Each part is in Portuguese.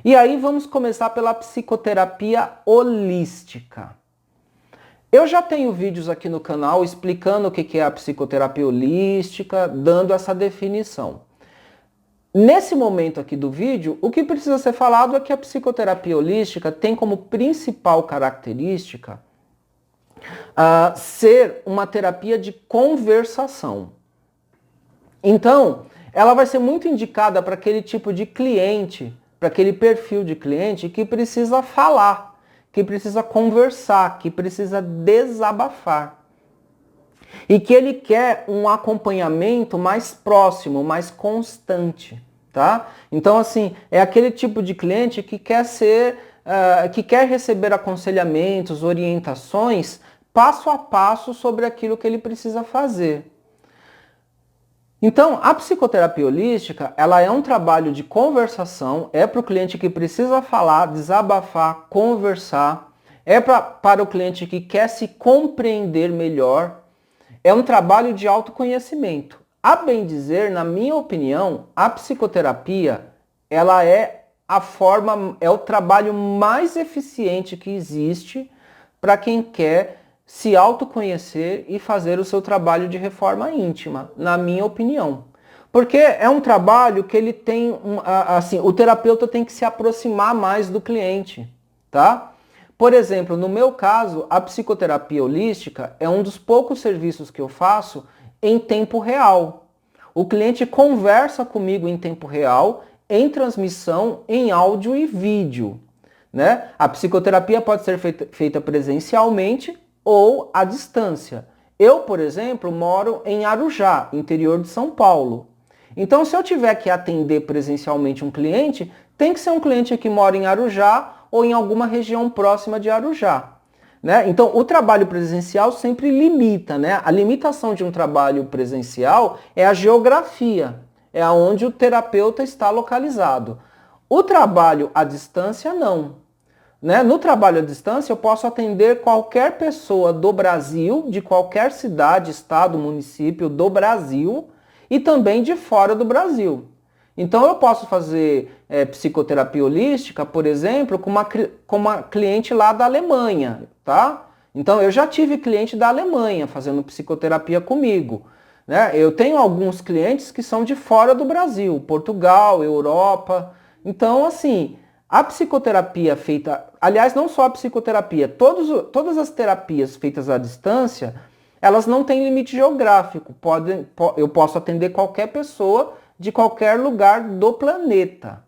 E aí vamos começar pela psicoterapia holística. Eu já tenho vídeos aqui no canal explicando o que é a psicoterapia holística, dando essa definição. Nesse momento aqui do vídeo, o que precisa ser falado é que a psicoterapia holística tem como principal característica ser uma terapia de conversação. Então, ela vai ser muito indicada para aquele tipo de cliente, para aquele perfil de cliente que precisa falar, que precisa conversar, que precisa desabafar. E que ele quer um acompanhamento mais próximo, mais constante, tá? Então, assim, é aquele tipo de cliente que quer que quer receber aconselhamentos, orientações, passo a passo sobre aquilo que ele precisa fazer. Então, a psicoterapia holística, ela é um trabalho de conversação, é para o cliente que precisa falar, desabafar, conversar, é para o cliente que quer se compreender melhor, é um trabalho de autoconhecimento. A bem dizer, na minha opinião, a psicoterapia, ela é o trabalho mais eficiente que existe para quem quer se autoconhecer e fazer o seu trabalho de reforma íntima, na minha opinião. Porque é um trabalho que ele tem, assim, o terapeuta tem que se aproximar mais do cliente, tá? Por exemplo, no meu caso, a psicoterapia holística é um dos poucos serviços que eu faço em tempo real. O cliente conversa comigo em tempo real, em transmissão, em áudio e vídeo, né? A psicoterapia pode ser feita presencialmente ou à distância. Eu, por exemplo, moro em Arujá, interior de São Paulo. Então, se eu tiver que atender presencialmente um cliente, tem que ser um cliente que mora em Arujá ou em alguma região próxima de Arujá, né? Então, o trabalho presencial sempre limita, né? A limitação de um trabalho presencial é a geografia, é aonde o terapeuta está localizado. O trabalho à distância, não. Né? No trabalho à distância, eu posso atender qualquer pessoa do Brasil, de qualquer cidade, estado, município do Brasil e também de fora do Brasil. Então, eu posso fazer psicoterapia holística, por exemplo, com uma cliente lá da Alemanha, tá? Então, eu já tive cliente da Alemanha fazendo psicoterapia comigo, né? Eu tenho alguns clientes que são de fora do Brasil, Portugal, Europa. Então, assim, a psicoterapia feita, aliás, não só a psicoterapia, todas as terapias feitas à distância, elas não têm limite geográfico. Eu posso atender qualquer pessoa de qualquer lugar do planeta.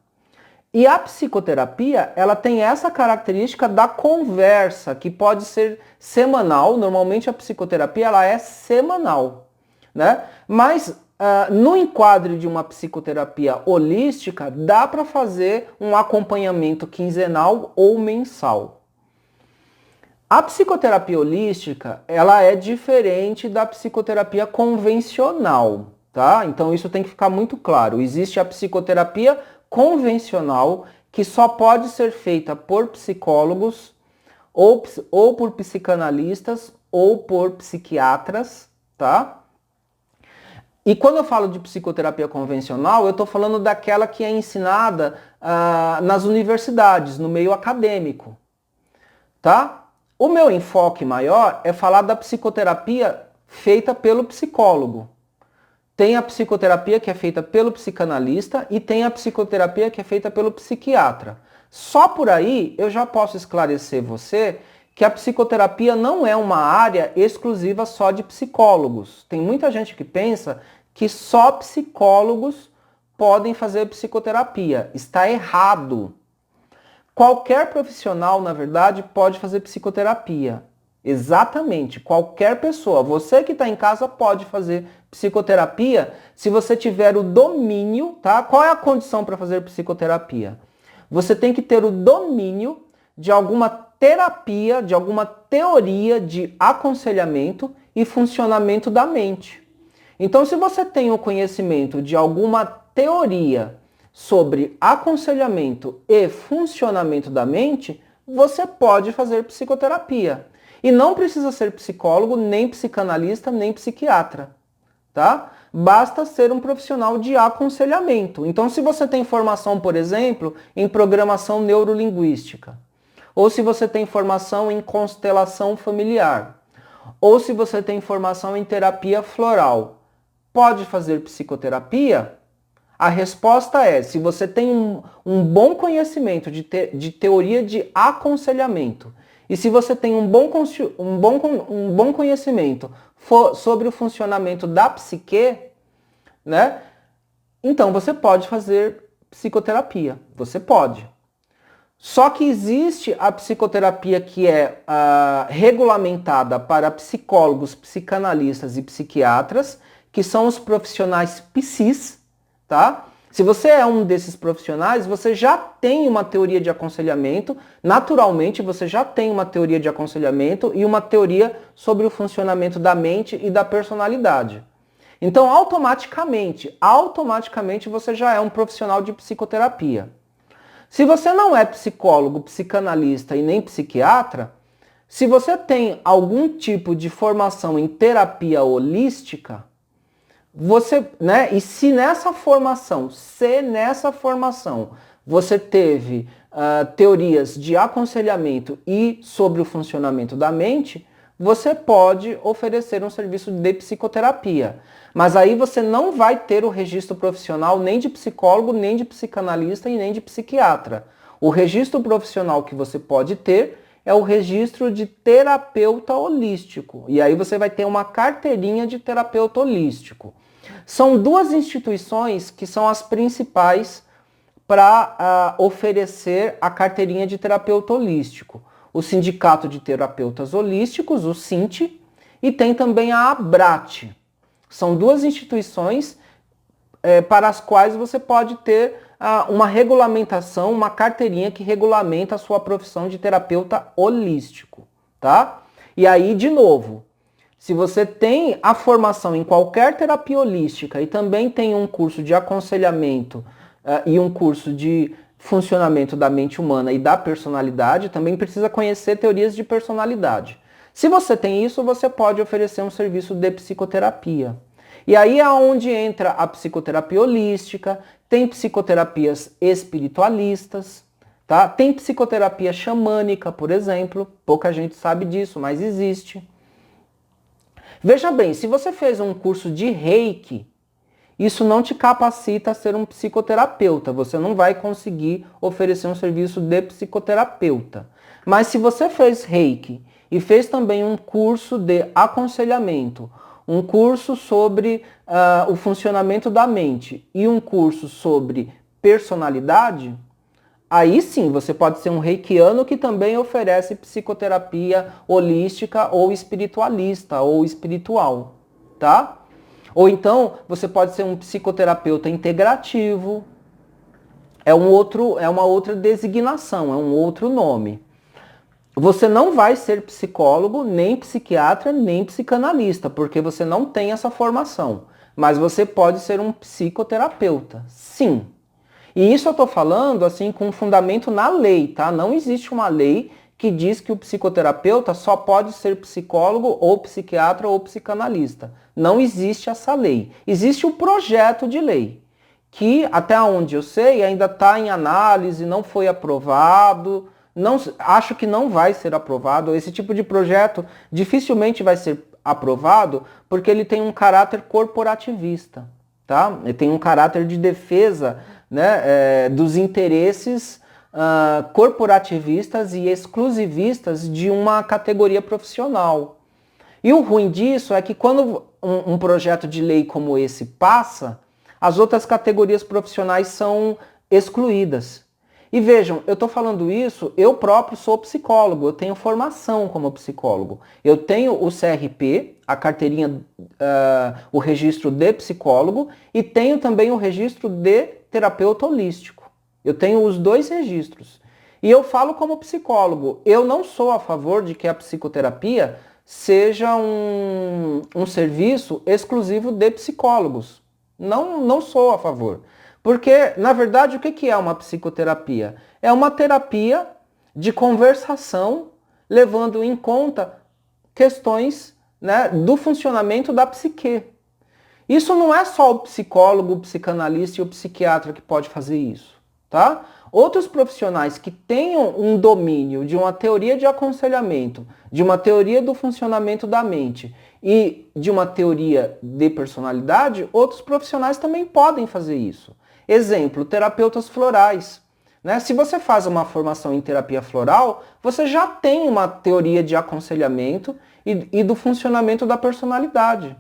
E a psicoterapia, ela tem essa característica da conversa, que pode ser semanal. Normalmente a psicoterapia ela é semanal, né? Mas no enquadre de uma psicoterapia holística, dá para fazer um acompanhamento quinzenal ou mensal. A psicoterapia holística, ela é diferente da psicoterapia convencional, tá? Então isso tem que ficar muito claro. Existe a psicoterapia convencional, que só pode ser feita por psicólogos, ou por psicanalistas, ou por psiquiatras, tá? E quando eu falo de psicoterapia convencional, eu estou falando daquela que é ensinada nas universidades, no meio acadêmico, tá? O meu enfoque maior é falar da psicoterapia feita pelo psicólogo. Tem a psicoterapia que é feita pelo psicanalista e tem a psicoterapia que é feita pelo psiquiatra. Só por aí eu já posso esclarecer você que a psicoterapia não é uma área exclusiva só de psicólogos. Tem muita gente que pensa que só psicólogos podem fazer psicoterapia. Está errado. Qualquer profissional, na verdade, pode fazer psicoterapia. Exatamente, qualquer pessoa. Você que está em casa pode fazer psicoterapia se você tiver o domínio, tá? Qual é a condição para fazer psicoterapia? Você tem que ter o domínio de alguma terapia, de alguma teoria de aconselhamento e funcionamento da mente. Então, se você tem o conhecimento de alguma teoria sobre aconselhamento e funcionamento da mente, você pode fazer psicoterapia. E não precisa ser psicólogo, nem psicanalista, nem psiquiatra, tá? basta ser um profissional de aconselhamento. Então, se você tem formação, por exemplo, em programação neurolinguística, ou se você tem formação em constelação familiar, ou se você tem formação em terapia floral, pode fazer psicoterapia? A resposta é, se você tem um bom conhecimento de teoria de aconselhamento, e se você tem um bom conhecimento sobre o funcionamento da psique, né? Então você pode fazer psicoterapia. Você pode. Só que existe a psicoterapia que é regulamentada para psicólogos, psicanalistas e psiquiatras, que são os profissionais psis, tá? Se você é um desses profissionais, você já tem uma teoria de aconselhamento, naturalmente você já tem uma teoria de aconselhamento e uma teoria sobre o funcionamento da mente e da personalidade. Então, automaticamente você já é um profissional de psicoterapia. Se você não é psicólogo, psicanalista e nem psiquiatra, se você tem algum tipo de formação em terapia holística, você, né? E se nessa formação você teve teorias de aconselhamento e sobre o funcionamento da mente, você pode oferecer um serviço de psicoterapia. Mas aí você não vai ter o registro profissional nem de psicólogo, nem de psicanalista e nem de psiquiatra. O registro profissional que você pode ter é o registro de terapeuta holístico. E aí você vai ter uma carteirinha de terapeuta holístico. São duas instituições que são as principais para oferecer a carteirinha de terapeuta holístico. O Sindicato de Terapeutas Holísticos, o SINT, e tem também a ABRAT. São duas instituições para as quais você pode ter uma regulamentação, uma carteirinha que regulamenta a sua profissão de terapeuta holístico, tá? E aí, de novo, se você tem a formação em qualquer terapia holística e também tem um curso de aconselhamento e um curso de funcionamento da mente humana e da personalidade, também precisa conhecer teorias de personalidade. Se você tem isso, você pode oferecer um serviço de psicoterapia. E aí é onde entra a psicoterapia holística, tem psicoterapias espiritualistas, tá? Tem psicoterapia xamânica, por exemplo, pouca gente sabe disso, mas existe. Veja bem, se você fez um curso de Reiki, isso não te capacita a ser um psicoterapeuta. Você não vai conseguir oferecer um serviço de psicoterapeuta. Mas se você fez Reiki e fez também um curso de aconselhamento, um curso sobre o funcionamento da mente e um curso sobre personalidade, aí sim, você pode ser um reikiano que também oferece psicoterapia holística ou espiritualista ou espiritual, tá? Ou então, você pode ser um psicoterapeuta integrativo, é uma outra designação, é um outro nome. Você não vai ser psicólogo, nem psiquiatra, nem psicanalista, porque você não tem essa formação. Mas você pode ser um psicoterapeuta, sim. E isso eu estou falando assim com fundamento na lei, tá? Não existe uma lei que diz que o psicoterapeuta só pode ser psicólogo ou psiquiatra ou psicanalista. Não existe essa lei. Existe o projeto de lei, que até onde eu sei ainda está em análise, não foi aprovado, acho que não vai ser aprovado. Esse tipo de projeto dificilmente vai ser aprovado porque ele tem um caráter corporativista, tá? Ele tem um caráter de defesa, né, dos interesses corporativistas e exclusivistas de uma categoria profissional. E o ruim disso é que quando um projeto de lei como esse passa, as outras categorias profissionais são excluídas. E vejam, eu estou falando isso, eu próprio sou psicólogo, eu tenho formação como psicólogo. Eu tenho o CRP, a carteirinha, o registro de psicólogo, e tenho também o registro de terapeuta holístico. Eu tenho os dois registros. E eu falo como psicólogo, eu não sou a favor de que a psicoterapia seja um serviço exclusivo de psicólogos. Não sou a favor. Porque, na verdade, o que é uma psicoterapia? É uma terapia de conversação, levando em conta questões, né, do funcionamento da psique. Isso não é só o psicólogo, o psicanalista e o psiquiatra que pode fazer isso, tá? Outros profissionais que tenham um domínio de uma teoria de aconselhamento, de uma teoria do funcionamento da mente e de uma teoria de personalidade, outros profissionais também podem fazer isso. Exemplo, terapeutas florais. Né? Se você faz uma formação em terapia floral, você já tem uma teoria de aconselhamento e do funcionamento da personalidade.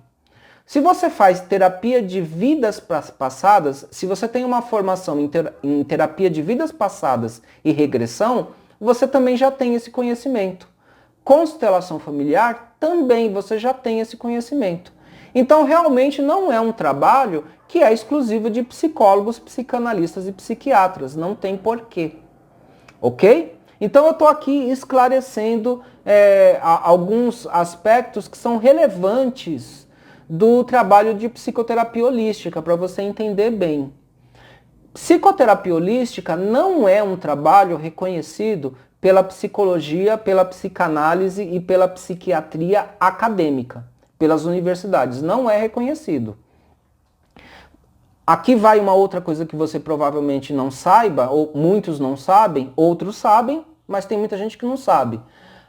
Se você faz terapia de vidas passadas, se você tem uma formação em terapia de vidas passadas e regressão, você também já tem esse conhecimento. Constelação familiar, também você já tem esse conhecimento. Então, realmente não é um trabalho que é exclusivo de psicólogos, psicanalistas e psiquiatras. Não tem porquê. Ok? Então, eu estou aqui esclarecendo alguns aspectos que são relevantes do trabalho de psicoterapia holística, para você entender bem. Psicoterapia holística não é um trabalho reconhecido pela psicologia, pela psicanálise e pela psiquiatria acadêmica, pelas universidades. Não é reconhecido. Aqui vai uma outra coisa que você provavelmente não saiba, ou muitos não sabem, outros sabem, mas tem muita gente que não sabe.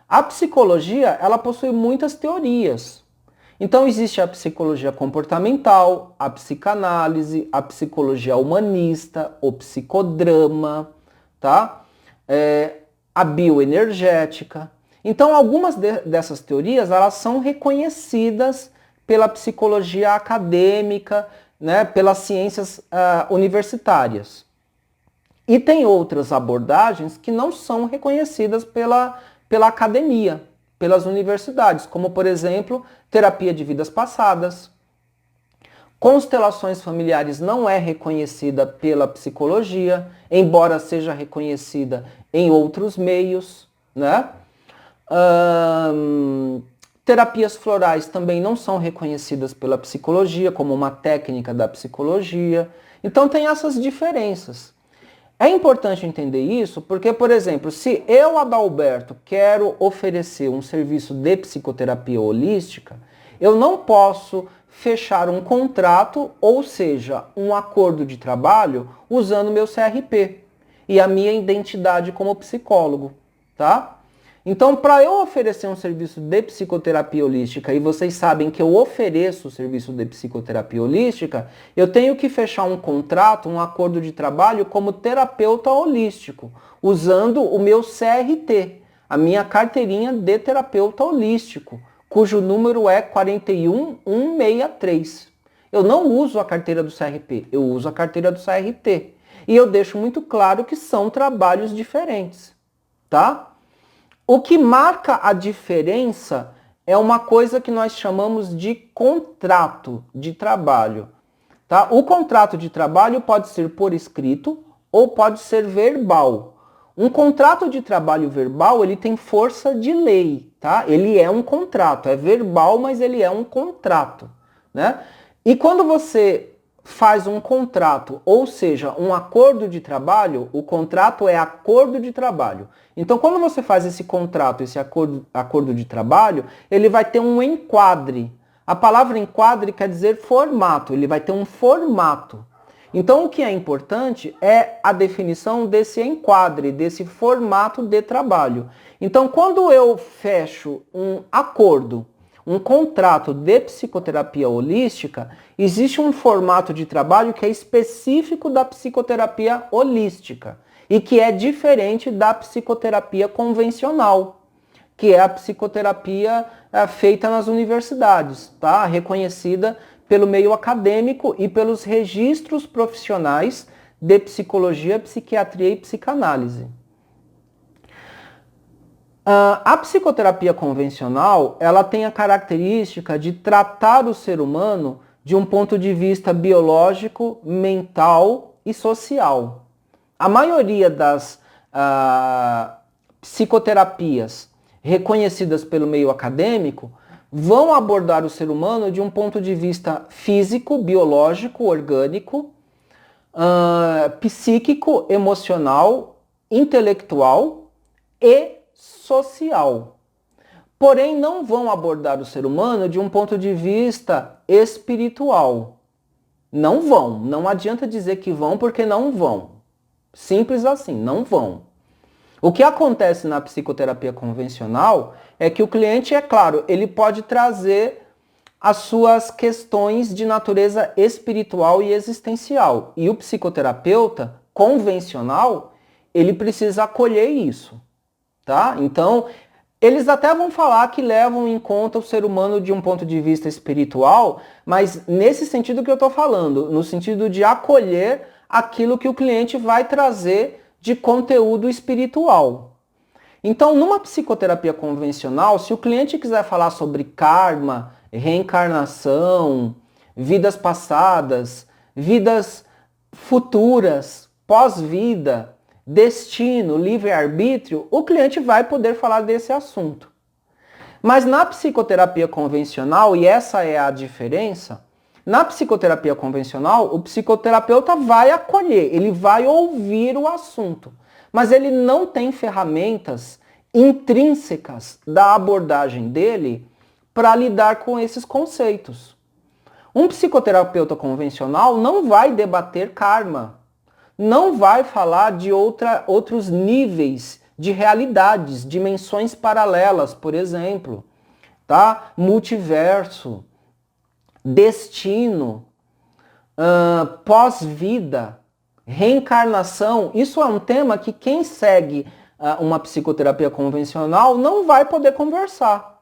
A psicologia, ela possui muitas teorias. Então existe a psicologia comportamental, a psicanálise, a psicologia humanista, o psicodrama, tá? A bioenergética. Então algumas dessas teorias, elas são reconhecidas pela psicologia acadêmica, né, pelas ciências universitárias. E tem outras abordagens que não são reconhecidas pela academia, pelas universidades, como, por exemplo, terapia de vidas passadas. Constelações familiares não é reconhecida pela psicologia, embora seja reconhecida em outros meios, né? Terapias florais também não são reconhecidas pela psicologia como uma técnica da psicologia. Então tem essas diferenças. É importante entender isso porque, por exemplo, se eu, Adalberto, quero oferecer um serviço de psicoterapia holística, eu não posso fechar um contrato, ou seja, um acordo de trabalho, usando meu CRP e a minha identidade como psicólogo, tá? Então, para eu oferecer um serviço de psicoterapia holística, e vocês sabem que eu ofereço o serviço de psicoterapia holística, eu tenho que fechar um contrato, um acordo de trabalho como terapeuta holístico, usando o meu CRT, a minha carteirinha de terapeuta holístico, cujo número é 41163. Eu não uso a carteira do CRP, eu uso a carteira do CRT. E eu deixo muito claro que são trabalhos diferentes, tá? O que marca a diferença é uma coisa que nós chamamos de contrato de trabalho. Tá? O contrato de trabalho pode ser por escrito ou pode ser verbal. Um contrato de trabalho verbal, ele tem força de lei, tá? Ele é um contrato, é verbal, mas ele é um contrato, né? E quando você faz um contrato, ou seja, um acordo de trabalho, o contrato é acordo de trabalho. Então, quando você faz esse contrato, esse acordo de trabalho, ele vai ter um enquadre. A palavra enquadre quer dizer formato, ele vai ter um formato. Então, o que é importante é a definição desse enquadre, desse formato de trabalho. Então, quando eu fecho um acordo, um contrato de psicoterapia holística, existe um formato de trabalho que é específico da psicoterapia holística e que é diferente da psicoterapia convencional, que é a psicoterapia feita nas universidades, tá? Reconhecida pelo meio acadêmico e pelos registros profissionais de psicologia, psiquiatria e psicanálise. A psicoterapia convencional, ela tem a característica de tratar o ser humano de um ponto de vista biológico, mental e social. A maioria das psicoterapias reconhecidas pelo meio acadêmico vão abordar o ser humano de um ponto de vista físico, biológico, orgânico, psíquico, emocional, intelectual e social. porém não vão abordar o ser humano de um ponto de vista espiritual. Não vão, não adianta dizer que vão porque não vão. Simples assim, não vão. O que acontece na psicoterapia convencional é que o cliente, é claro, ele pode trazer as suas questões de natureza espiritual e existencial. E o psicoterapeuta convencional, ele precisa acolher isso, tá? Então, eles até vão falar que levam em conta o ser humano de um ponto de vista espiritual, mas nesse sentido que eu estou falando, no sentido de acolher aquilo que o cliente vai trazer de conteúdo espiritual. Então, numa psicoterapia convencional, se o cliente quiser falar sobre karma, reencarnação, vidas passadas, vidas futuras, pós-vida, destino, livre-arbítrio, o cliente vai poder falar desse assunto. Mas na psicoterapia convencional, e essa é a diferença, na psicoterapia convencional, o psicoterapeuta vai acolher, ele vai ouvir o assunto, mas ele não tem ferramentas intrínsecas da abordagem dele para lidar com esses conceitos. Um psicoterapeuta convencional não vai debater karma, não vai falar de outros níveis de realidades, dimensões paralelas, por exemplo, tá? Multiverso, destino, pós-vida, reencarnação. Isso é um tema que quem segue uma psicoterapia convencional não vai poder conversar.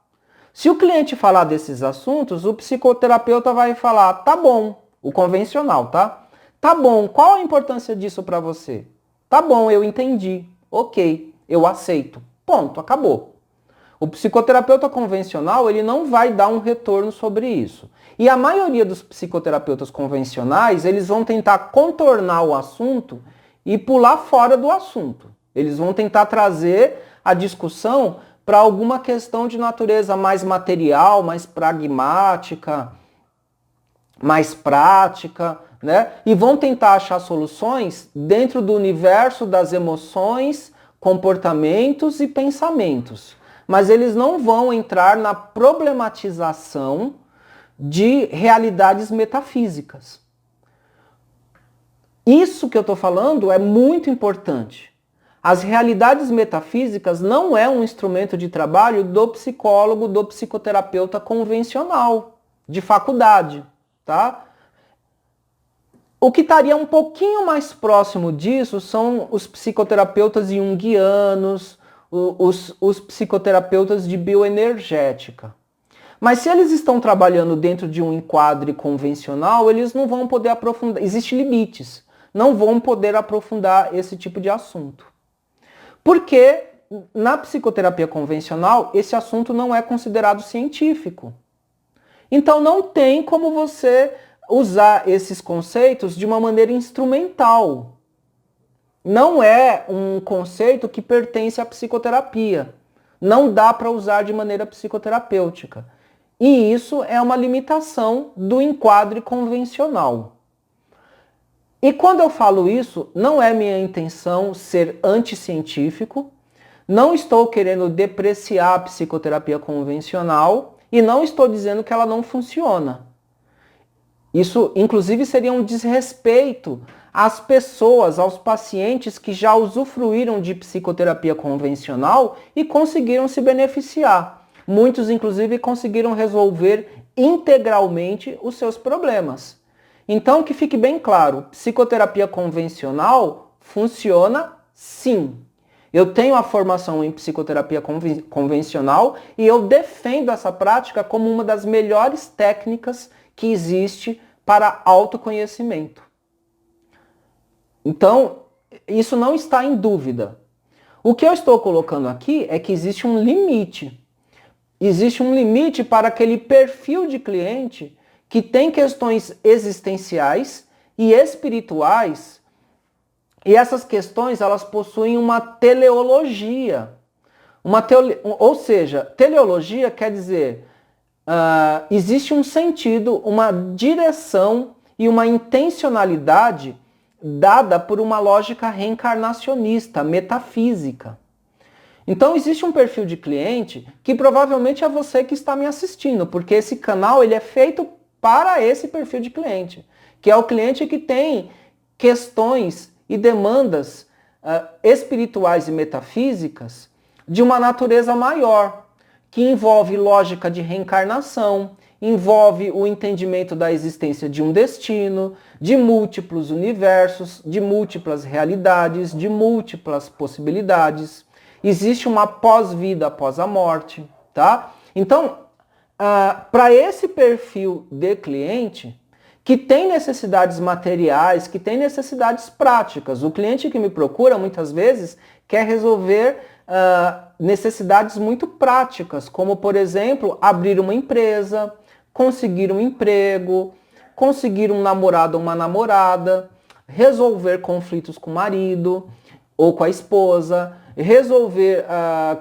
Se o cliente falar desses assuntos, o psicoterapeuta vai falar, tá bom, o convencional, tá? Tá bom, qual a importância disso para você? Tá bom, eu entendi. Ok, eu aceito. Ponto, acabou. O psicoterapeuta convencional, ele não vai dar um retorno sobre isso. E a maioria dos psicoterapeutas convencionais, eles vão tentar contornar o assunto e pular fora do assunto. Eles vão tentar trazer a discussão para alguma questão de natureza mais material, mais pragmática, mais prática, né? E vão tentar achar soluções dentro do universo das emoções, comportamentos e pensamentos. Mas eles não vão entrar na problematização de realidades metafísicas. Isso que eu estou falando é muito importante. As realidades metafísicas não é um instrumento de trabalho do psicólogo, do psicoterapeuta convencional, de faculdade, tá? O que estaria um pouquinho mais próximo disso são os psicoterapeutas junguianos, os psicoterapeutas de bioenergética. Mas se eles estão trabalhando dentro de um enquadre convencional, eles não vão poder aprofundar, existem limites, não vão poder aprofundar esse tipo de assunto. Porque na psicoterapia convencional, esse assunto não é considerado científico. Então não tem como você usar esses conceitos de uma maneira instrumental. Não é um conceito que pertence à psicoterapia. Não dá para usar de maneira psicoterapêutica. E isso é uma limitação do enquadre convencional. E quando eu falo isso, não é minha intenção ser anticientífico, não estou querendo depreciar a psicoterapia convencional e não estou dizendo que ela não funciona. Isso, inclusive, seria um desrespeito às pessoas, aos pacientes que já usufruíram de psicoterapia convencional e conseguiram se beneficiar. Muitos, inclusive, conseguiram resolver integralmente os seus problemas. Então, que fique bem claro, psicoterapia convencional funciona sim. Eu tenho a formação em psicoterapia convencional e eu defendo essa prática como uma das melhores técnicas que existe para autoconhecimento. Então, isso não está em dúvida. O que eu estou colocando aqui é que existe um limite. Existe um limite para aquele perfil de cliente que tem questões existenciais e espirituais, e essas questões elas possuem uma teleologia. Ou seja, teleologia quer dizer, existe um sentido, uma direção e uma intencionalidade dada por uma lógica reencarnacionista, metafísica. Então existe um perfil de cliente que provavelmente é você que está me assistindo, porque esse canal ele é feito para esse perfil de cliente, que é o cliente que tem questões e demandas espirituais e metafísicas de uma natureza maior, que envolve lógica de reencarnação, envolve o entendimento da existência de um destino, de múltiplos universos, de múltiplas realidades, de múltiplas possibilidades. Existe uma pós-vida após a morte, tá? Então, para esse perfil de cliente, que tem necessidades materiais, que tem necessidades práticas, o cliente que me procura, muitas vezes, quer resolver necessidades muito práticas, como, por exemplo, abrir uma empresa, conseguir um emprego, conseguir um namorado ou uma namorada, resolver conflitos com o marido ou com a esposa, resolver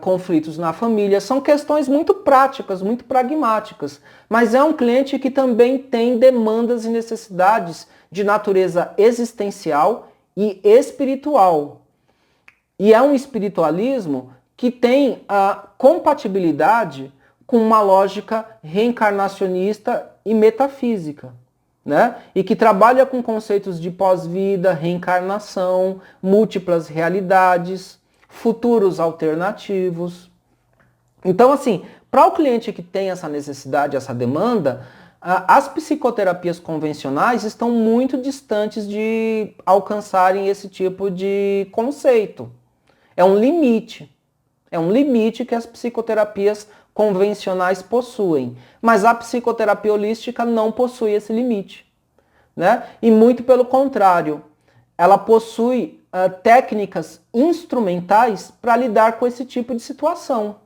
conflitos na família. São questões muito práticas, muito pragmáticas, mas é um cliente que também tem demandas e necessidades de natureza existencial e espiritual. E é um espiritualismo que tem compatibilidade com uma lógica reencarnacionista e metafísica, né? E que trabalha com conceitos de pós-vida, reencarnação, múltiplas realidades, futuros alternativos. Então, assim, para o cliente que tem essa necessidade, essa demanda, as psicoterapias convencionais estão muito distantes de alcançarem esse tipo de conceito. É um limite que as psicoterapias convencionais possuem, mas a psicoterapia holística não possui esse limite, né? E muito pelo contrário, ela possui técnicas instrumentais para lidar com esse tipo de situação,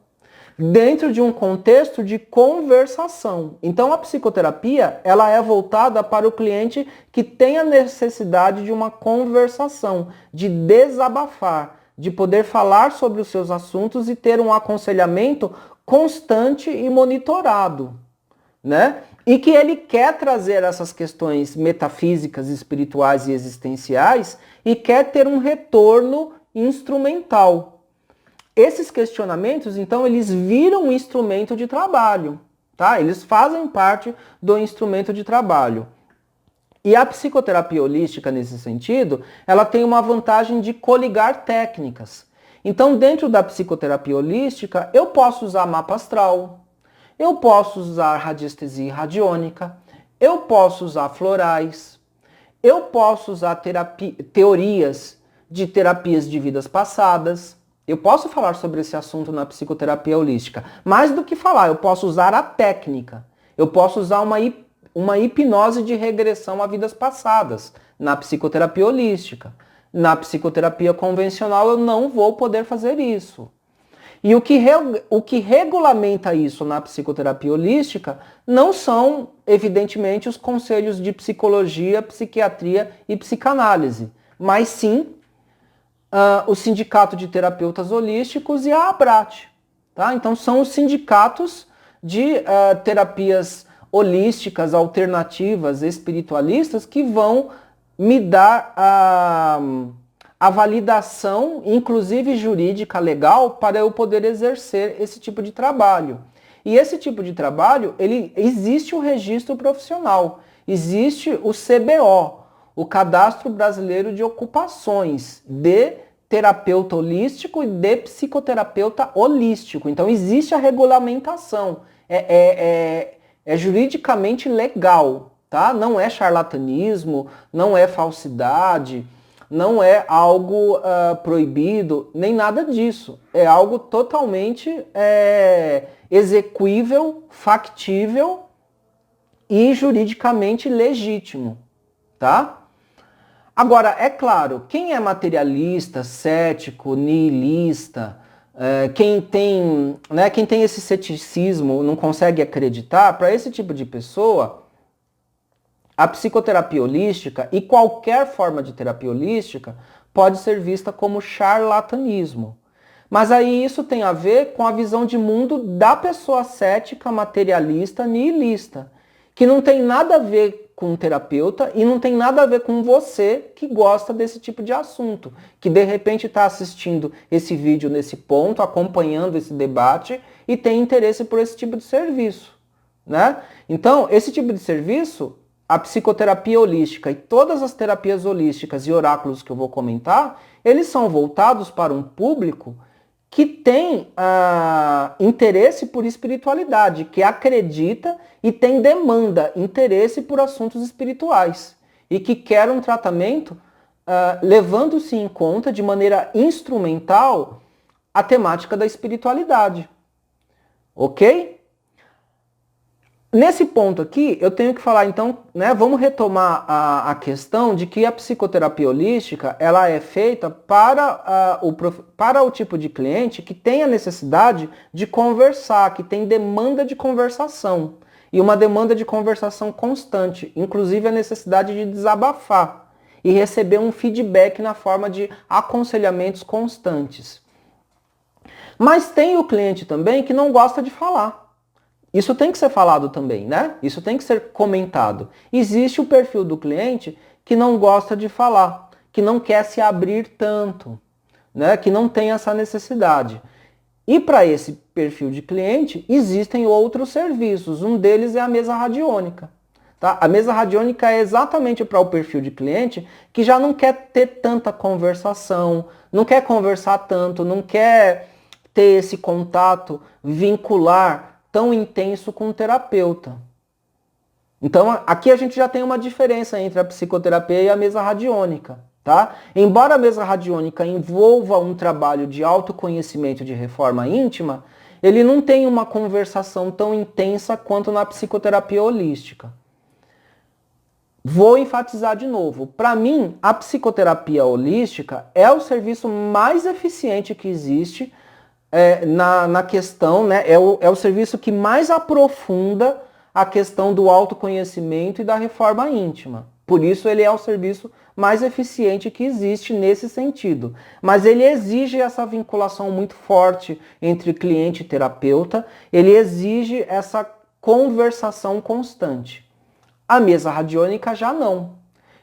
dentro de um contexto de conversação. Então a psicoterapia, ela é voltada para o cliente que tem a necessidade de uma conversação, de desabafar, de poder falar sobre os seus assuntos e ter um aconselhamento constante e monitorado, né? E que ele quer trazer essas questões metafísicas, espirituais e existenciais e quer ter um retorno instrumental. Esses questionamentos, então, eles viram um instrumento de trabalho, tá? Eles fazem parte do instrumento de trabalho. E a psicoterapia holística, nesse sentido, ela tem uma vantagem de coligar técnicas. Então, dentro da psicoterapia holística, eu posso usar mapa astral, eu posso usar radiestesia radiônica, eu posso usar florais, eu posso usar teorias de terapias de vidas passadas. Eu posso falar sobre esse assunto na psicoterapia holística. Mais do que falar, eu posso usar a técnica. Eu posso usar uma hipnose de regressão a vidas passadas na psicoterapia holística. Na psicoterapia convencional eu não vou poder fazer isso. E o que regulamenta isso na psicoterapia holística não são, evidentemente, os conselhos de psicologia, psiquiatria e psicanálise, mas sim o Sindicato de Terapeutas Holísticos e a ABRAT. Tá? Então são os sindicatos de terapias holísticas, alternativas, espiritualistas, que vão me dar a validação, inclusive jurídica, legal, para eu poder exercer esse tipo de trabalho. E esse tipo de trabalho, existe o registro profissional, existe o CBO, o Cadastro Brasileiro de Ocupações, de terapeuta holístico e de psicoterapeuta holístico. Então existe a regulamentação, é juridicamente legal, tá? Não é charlatanismo, não é falsidade, não é algo proibido, nem nada disso. É algo totalmente exequível, factível e juridicamente legítimo, tá? Agora, é claro, quem é materialista, cético, nihilista, quem tem esse ceticismo, não consegue acreditar, para esse tipo de pessoa, a psicoterapia holística e qualquer forma de terapia holística pode ser vista como charlatanismo. Mas aí isso tem a ver com a visão de mundo da pessoa cética, materialista, nihilista, que não tem nada a ver com um terapeuta e não tem nada a ver com você que gosta desse tipo de assunto, que de repente está assistindo esse vídeo nesse ponto, acompanhando esse debate e tem interesse por esse tipo de serviço, né? Então, esse tipo de serviço, a psicoterapia holística e todas as terapias holísticas e oráculos que eu vou comentar, eles são voltados para um público que tem interesse por espiritualidade, que acredita e tem demanda, interesse por assuntos espirituais e que quer um tratamento levando-se em conta de maneira instrumental a temática da espiritualidade. Ok? Nesse ponto aqui, eu tenho que falar então, né, vamos retomar a questão de que a psicoterapia holística, ela é feita para o tipo de cliente que tem a necessidade de conversar, que tem demanda de conversação, e uma demanda de conversação constante, inclusive a necessidade de desabafar e receber um feedback na forma de aconselhamentos constantes. Mas tem o cliente também que não gosta de falar. Isso tem que ser falado também, né? Isso tem que ser comentado. Existe o perfil do cliente que não gosta de falar, que não quer se abrir tanto, né? Que não tem essa necessidade. E para esse perfil de cliente, existem outros serviços. Um deles é a mesa radiônica. Tá? A mesa radiônica é exatamente para o perfil de cliente que já não quer ter tanta conversação, não quer conversar tanto, não quer ter esse contato vincular tão intenso com o terapeuta. Então, aqui a gente já tem uma diferença entre a psicoterapia e a mesa radiônica, tá? Embora a mesa radiônica envolva um trabalho de autoconhecimento de reforma íntima, ele não tem uma conversação tão intensa quanto na psicoterapia holística. Vou enfatizar de novo. Para mim, a psicoterapia holística é o serviço mais eficiente que existe na questão, né, é o serviço que mais aprofunda a questão do autoconhecimento e da reforma íntima. Por isso ele é o serviço mais eficiente que existe nesse sentido. Mas ele exige essa vinculação muito forte entre cliente e terapeuta, ele exige essa conversação constante. A mesa radiônica já não.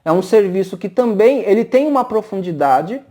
É um serviço que também ele tem uma profundidade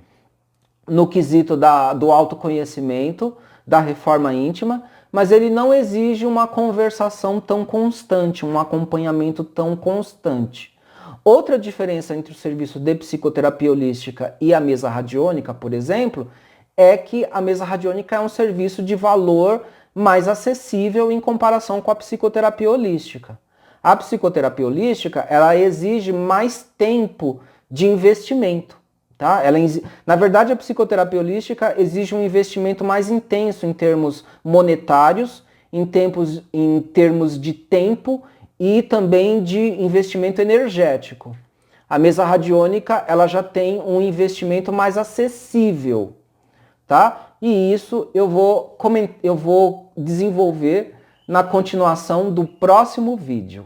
no quesito do autoconhecimento, da reforma íntima, mas ele não exige uma conversação tão constante, um acompanhamento tão constante. Outra diferença entre o serviço de psicoterapia holística e a mesa radiônica, por exemplo, é que a mesa radiônica é um serviço de valor mais acessível em comparação com a psicoterapia holística. A psicoterapia holística, ela exige mais tempo de investimento. Tá? Na verdade, a psicoterapia holística exige um investimento mais intenso em termos monetários, em termos de tempo e também de investimento energético. A mesa radiônica ela já tem um investimento mais acessível. Tá? E isso eu vou desenvolver na continuação do próximo vídeo.